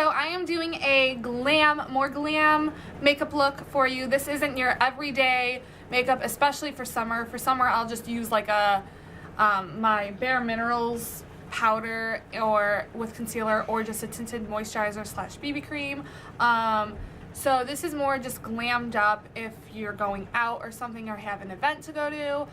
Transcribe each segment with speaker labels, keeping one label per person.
Speaker 1: So I am doing a more glam makeup look for you. This isn't your everyday makeup, especially for summer. For summer, I'll just use like a my Bare Minerals powder or with concealer, or just a tinted moisturizer slash BB cream. So this is more just glammed up if you're going out or something or have an event to go to.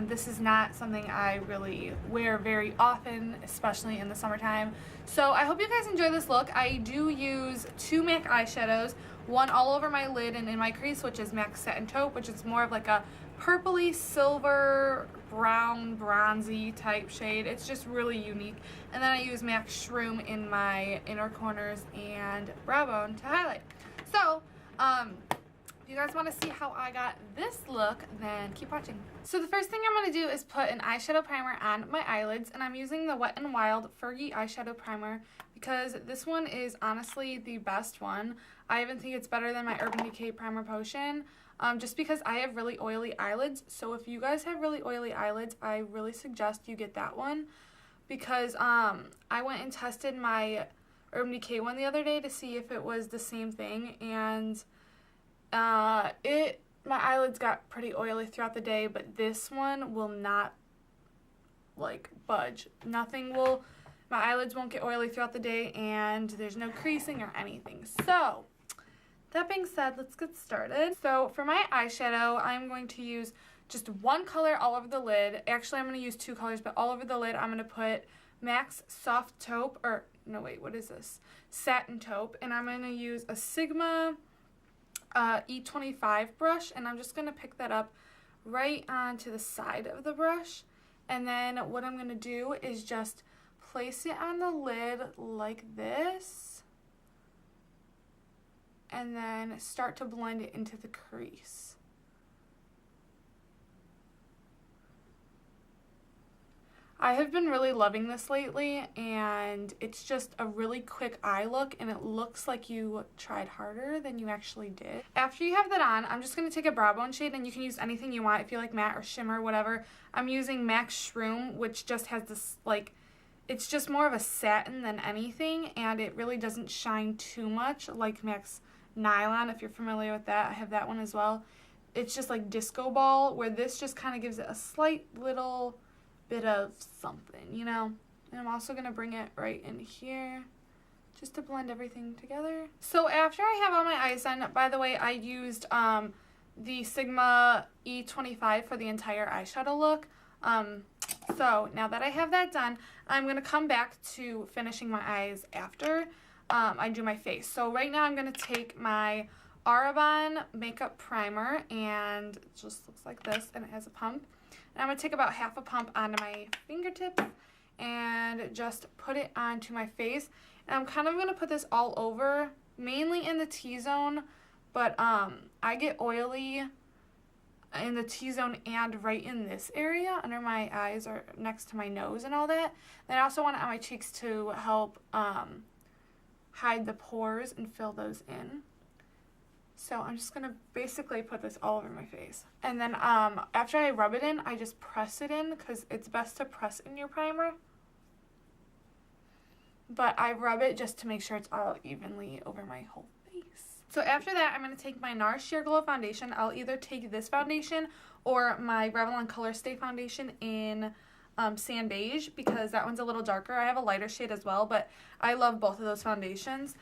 Speaker 1: This is not something I really wear very often, especially in the summertime. So I hope you guys enjoy this look. I do use two MAC eyeshadows, one all over my lid and in my crease, which is MAC Satin Taupe, which is more of like a purpley silver brown bronzy type shade. It's just really unique. And then I use MAC Shroom in my inner corners and brow bone to highlight. So if you guys want to see how I got this look, then keep watching. So the first thing I'm going to do is put an eyeshadow primer on my eyelids, and I'm using the Wet n Wild Fergie eyeshadow primer because this one is honestly the best one. I even think it's better than my Urban Decay Primer Potion, just because I have really oily eyelids. So if you guys have really oily eyelids, I really suggest you get that one, because I went and tested my Urban Decay one the other day to see if it was the same thing, and my eyelids got pretty oily throughout the day, but this one will not like budge. My eyelids won't get oily throughout the day, and there's no creasing or anything. So that being said, let's get started. So for my eyeshadow, I'm going to use just one color all over the lid. Actually, I'm going to use two colors, but all over the lid, I'm going to put MAC's Soft Taupe, or no wait, what is this? Satin Taupe, and I'm going to use a Sigma E25 brush, and I'm just going to pick that up right onto the side of the brush. And then what I'm going to do is just place it on the lid like this, and then start to blend it into the crease. I have been really loving this lately, and it's just a really quick eye look, and it looks like you tried harder than you actually did. After you have that on, I'm just going to take a brow bone shade, and you can use anything you want if you like matte or shimmer, whatever. I'm using MAC Shroom, which just has this, like, it's just more of a satin than anything, and it really doesn't shine too much like MAC's Nylon, if you're familiar with that. I have that one as well. It's just like Disco Ball, where this just kind of gives it a slight little bit of something, you know. And I'm also going to bring it right in here just to blend everything together. So after I have all my eyes done, by the way, I used the Sigma E25 for the entire eyeshadow look. So now that I have that done, I'm going to come back to finishing my eyes after I do my face. So right now I'm going to take my Arbonne makeup primer, and it just looks like this, and it has a pump. And I'm going to take about half a pump onto my fingertips and just put it onto my face. And I'm kind of going to put this all over, mainly in the T-zone, but I get oily in the T-zone and right in this area under my eyes or next to my nose and all that. And I also want it on my cheeks to help hide the pores and fill those in. So I'm just going to basically put this all over my face. And then after I rub it in, I just press it in, because it's best to press in your primer. But I rub it just to make sure it's all evenly over my whole face. So after that, I'm going to take my NARS Sheer Glow foundation. I'll either take this foundation or my Revlon Color Stay foundation in Sand Beige, because that one's a little darker. I have a lighter shade as well, but I love both of those foundations,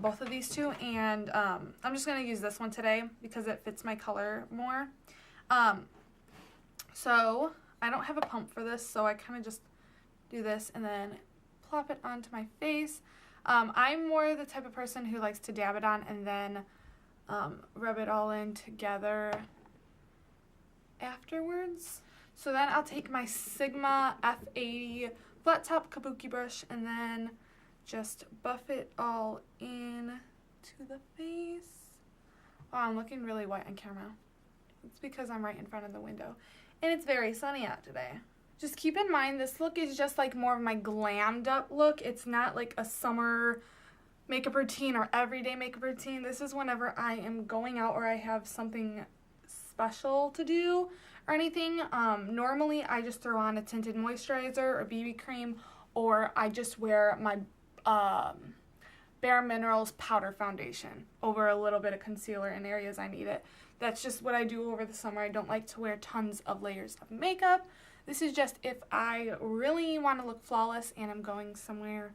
Speaker 1: both of these two, and I'm just going to use this one today because it fits my color more. So I don't have a pump for this, so I kind of just do this and then plop it onto my face. I'm more the type of person who likes to dab it on and then rub it all in together afterwards. So then I'll take my Sigma F80 flat top kabuki brush and then just buff it all in to the face. Wow, I'm looking really white on camera. It's because I'm right in front of the window, and it's very sunny out today. Just keep in mind, this look is just like more of my glammed up look. It's not like a summer makeup routine or everyday makeup routine. This is whenever I am going out or I have something special to do or anything. Normally I just throw on a tinted moisturizer or BB cream, or I just wear my Bare Minerals powder foundation over a little bit of concealer in areas I need it. That's just what I do over the summer. I don't like to wear tons of layers of makeup. This is just if I really want to look flawless and I'm going somewhere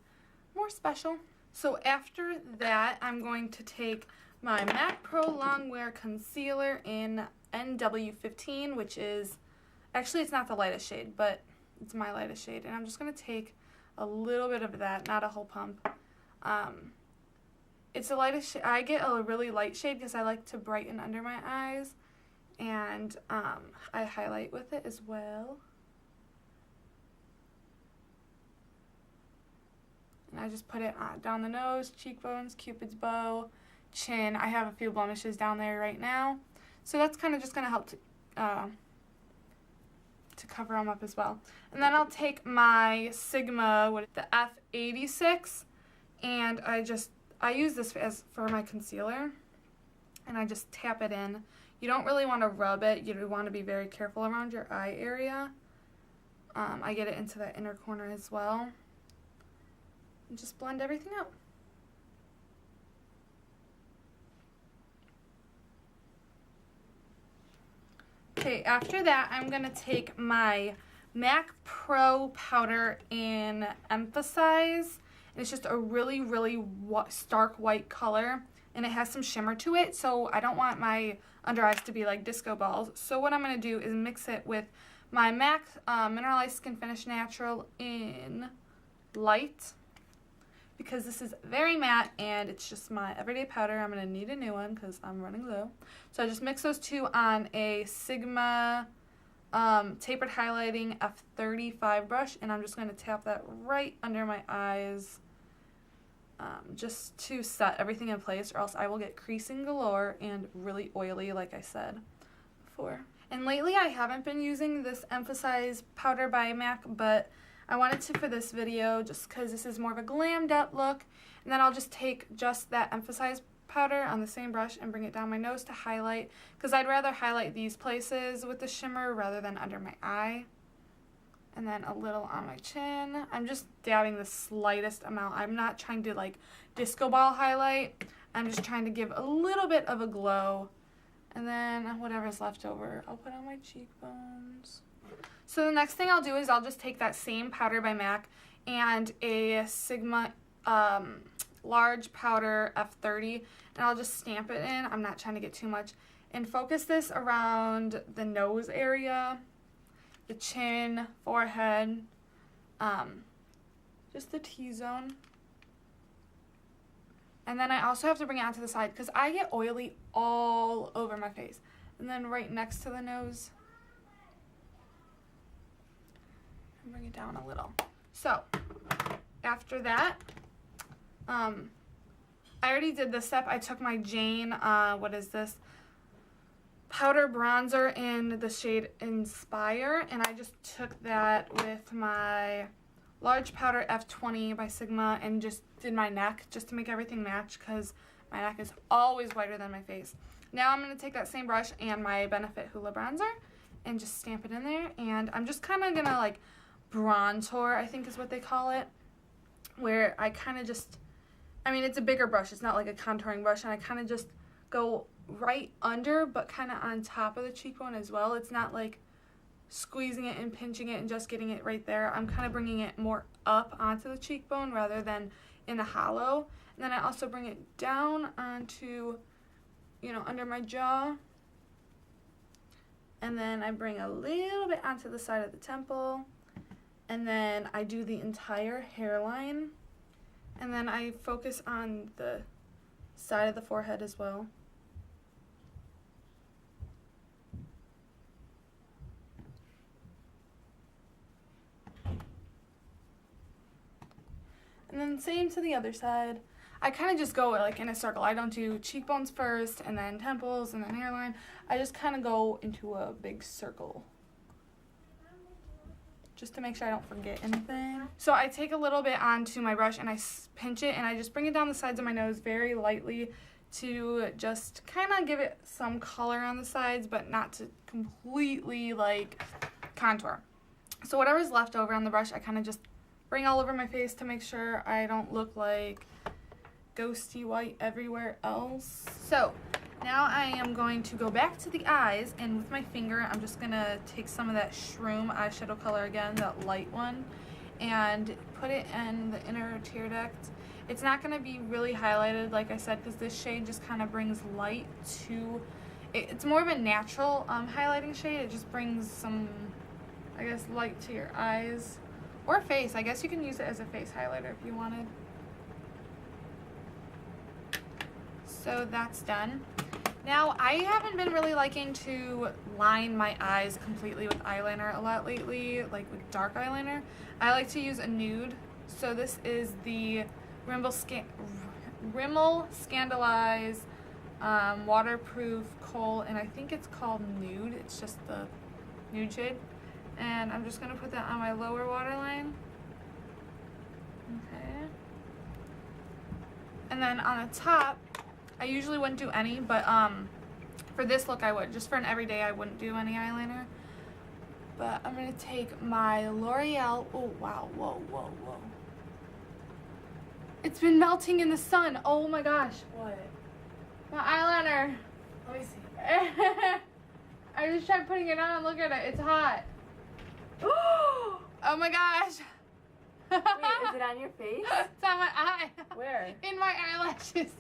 Speaker 1: more special. So after that, I'm going to take my MAC Pro Longwear Concealer in NW15, which is, actually it's not the lightest shade, but it's my lightest shade. And I'm just going to take a little bit of that, not a whole pump. It's the lightest shade. I get a really light shade because I like to brighten under my eyes. And I highlight with it as well. And I just put it down the nose, cheekbones, Cupid's bow, chin. I have a few blemishes down there right now. So that's kind of just going to help to cover them up as well. And then I'll take my Sigma, the F86, and I use this for my concealer, and I just tap it in. You don't really want to rub it. You want to be very careful around your eye area. I get it into the inner corner as well. And just blend everything out. Okay, after that, I'm going to take my MAC Pro powder in Emphasize. And it's just a really, really stark white color. And it has some shimmer to it, so I don't want my under eyes to be like disco balls. So what I'm going to do is mix it with my MAC Mineralized Skin Finish Natural in Light. Because this is very matte and it's just my everyday powder. I'm going to need a new one because I'm running low. So I just mix those two on a Sigma Tapered Highlighting F35 brush. And I'm just going to tap that right under my eyes just to set everything in place, or else I will get creasing galore and really oily like I said before. And lately I haven't been using this Emphasize powder by MAC, but I wanted to for this video just because this is more of a glammed up look. And then I'll just take just that Emphasize powder on the same brush and bring it down my nose to highlight, because I'd rather highlight these places with the shimmer rather than under my eye. And then a little on my chin. I'm just dabbing the slightest amount. I'm not trying to like disco ball highlight. I'm just trying to give a little bit of a glow. And then whatever's left over, I'll put on my cheekbones. So the next thing I'll do is I'll just take that same powder by MAC and a Sigma large powder F30, and I'll just stamp it in. I'm not trying to get too much. And focus this around the nose area, the chin, forehead, just the T-zone. And then I also have to bring it out to the side because I get oily all over my face. And then right next to the nose. And bring it down a little. So, after that, I already did this step. I took my Jane, what is this? Powder bronzer in the shade Inspire, and I just took that with my large powder F20 by Sigma and just did my neck just to make everything match because my neck is always whiter than my face. Now I'm going to take that same brush and my Benefit Hoola bronzer and just stamp it in there, and I'm just kind of going to like bronzer, I think is what they call it, where I kind of just, I mean it's a bigger brush, it's not like a contouring brush, and I kind of just go right under but kind of on top of the cheekbone as well. It's not like squeezing it and pinching it and just getting it right there. I'm kind of bringing it more up onto the cheekbone rather than in the hollow. And then I also bring it down onto, you know, under my jaw. And then I bring a little bit onto the side of the temple. And then I do the entire hairline. And then I focus on the side of the forehead as well. And then same to the other side. I kind of just go like in a circle. I don't do cheekbones first and then temples and then hairline. I just kind of go into a big circle just to make sure I don't forget anything. So I take a little bit onto my brush and I pinch it and I just bring it down the sides of my nose very lightly to just kind of give it some color on the sides, but not to completely like contour. So whatever's left over on the brush, I kind of just bring all over my face to make sure I don't look like ghosty white everywhere else. So now I am going to go back to the eyes, and with my finger I'm just gonna take some of that Shroom eyeshadow color again, that light one, and put it in the inner tear duct. It's not gonna be really highlighted, like I said, because this shade just kind of brings light to it. It's more of a natural highlighting shade. It just brings some, I guess, light to your eyes or face. I guess you can use it as a face highlighter if you wanted. So that's done. Now, I haven't been really liking to line my eyes completely with eyeliner a lot lately, like with dark eyeliner. I like to use a nude. So this is the Rimmel Scandaleyes waterproof kohl, and I think it's called Nude. It's just the nude shade. And I'm just going to put that on my lower waterline. Okay. And then on the top, I usually wouldn't do any, but for this look I would. Just for an everyday I wouldn't do any eyeliner. But I'm going to take my L'Oreal. Oh, wow. Whoa, whoa, whoa. It's been melting in the sun. Oh my gosh. What? My eyeliner. Let me see. I just tried putting it on. Look at it. It's hot. Oh my gosh.
Speaker 2: Wait, is it on your face?
Speaker 1: It's on my eye.
Speaker 2: Where?
Speaker 1: In my eyelashes.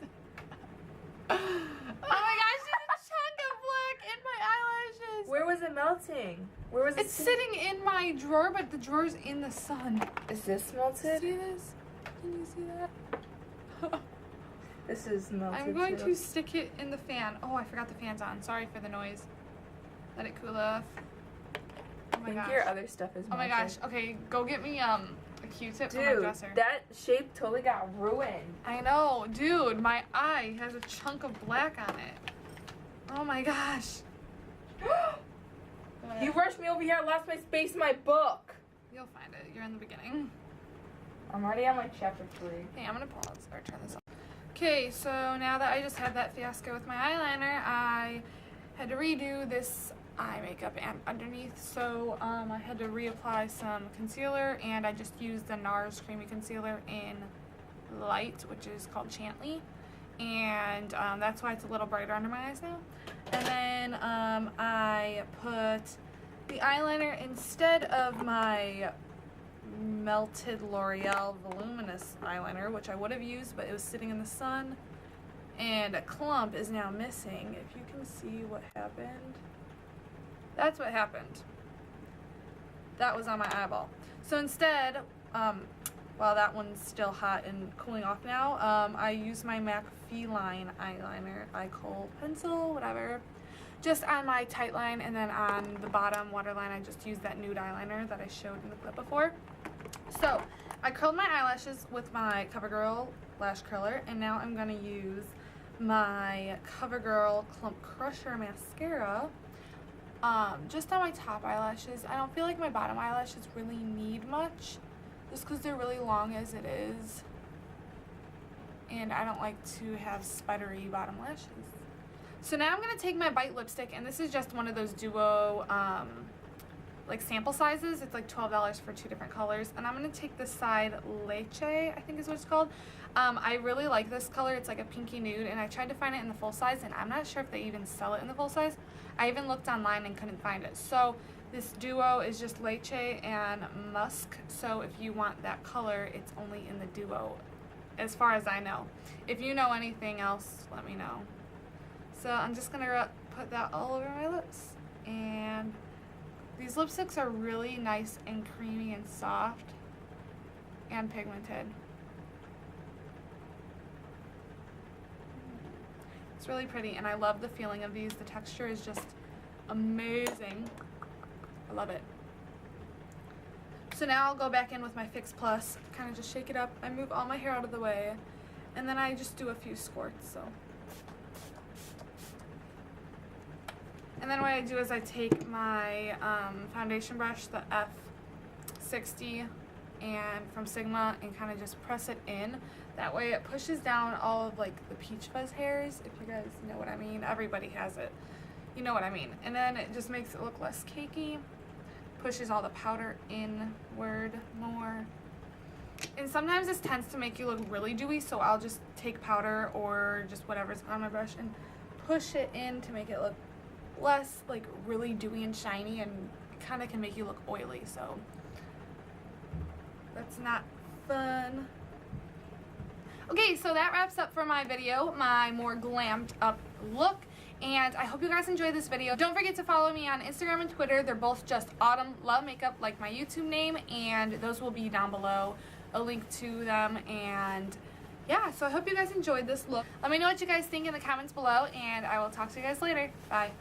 Speaker 1: Oh my gosh, there's a chunk of black in my eyelashes.
Speaker 2: Where was it melting? Where was it?
Speaker 1: It's sitting in my drawer, but the drawer's in the sun.
Speaker 2: Is this melted?
Speaker 1: See this? Can you see that?
Speaker 2: This is melted.
Speaker 1: I'm going to stick it in the fan. Oh, I forgot the fan's on. Sorry for the noise. Let it cool off. Oh my
Speaker 2: I think
Speaker 1: gosh.
Speaker 2: your other stuff is melted.
Speaker 1: Oh my gosh. Okay, go get me a Q-tip from my
Speaker 2: Dude,
Speaker 1: dresser.
Speaker 2: that shape totally got ruined.
Speaker 1: I know, dude. My eye has a chunk of black on it. Oh my gosh.
Speaker 2: You rushed me over here. I lost my space in my book.
Speaker 1: You'll find it. You're in the beginning.
Speaker 2: I'm already on like chapter 3.
Speaker 1: Okay, I'm gonna pause or turn this off. Okay, so now that I just had that fiasco with my eyeliner, I had to redo this eye makeup and underneath, so I had to reapply some concealer, and I just used the NARS Creamy Concealer in Light, which is called Chantley, and that's why it's a little brighter under my eyes now. And then I put the eyeliner instead of my melted L'Oreal Voluminous eyeliner, which I would have used, but it was sitting in the sun, and a clump is now missing. If you can see what happened. That's what happened. That was on my eyeball. So instead, while that one's still hot and cooling off now, I use my MAC Feline eyeliner, eye kohl pencil, whatever, just on my tight line, and then on the bottom waterline I just use that nude eyeliner that I showed in the clip before. So I curled my eyelashes with my CoverGirl lash curler, and now I'm going to use my CoverGirl Clump Crusher mascara just on my top eyelashes. I don't feel like my bottom eyelashes really need much, just because they're really long as it is, and I don't like to have spidery bottom lashes. So now I'm going to take my Bite lipstick, and this is just one of those duo like sample sizes. It's like $12 for 2 different colors, and I'm going to take this side Leche, I think is what it's called. I really like this color. It's like a pinky nude, and I tried to find it in the full size, and I'm not sure if they even sell it in the full size. I even looked online and couldn't find it. So this duo is just Leche and Musk, so if you want that color, it's only in the duo, as far as I know. If you know anything else, let me know. So I'm just going to put that all over my lips, and these lipsticks are really nice and creamy and soft and pigmented. It's really pretty, and I love the feeling of these. The texture is just amazing. I love it. So now I'll go back in with my Fix Plus, kind of just shake it up. I move all my hair out of the way, and then I just do a few squirts. And then what I do is I take my foundation brush, the F60 and from Sigma, and kind of just press it in. That way it pushes down all of like the peach fuzz hairs, if you guys know what I mean. Everybody has it. You know what I mean. And then it just makes it look less cakey. Pushes all the powder inward more. And sometimes this tends to make you look really dewy, so I'll just take powder or just whatever's on my brush and push it in to make it look less like really dewy and shiny, and kind of can make you look oily, so that's not fun. Okay, so that wraps up for my video, my more glammed up look, and I hope you guys enjoyed this video. Don't forget to follow me on Instagram and Twitter. They're both just Autumn Love Makeup, like my YouTube name, and those will be down below, a link to them. And yeah, so I hope you guys enjoyed this look. Let me know what you guys think in the comments below, and I will talk to you guys later. Bye.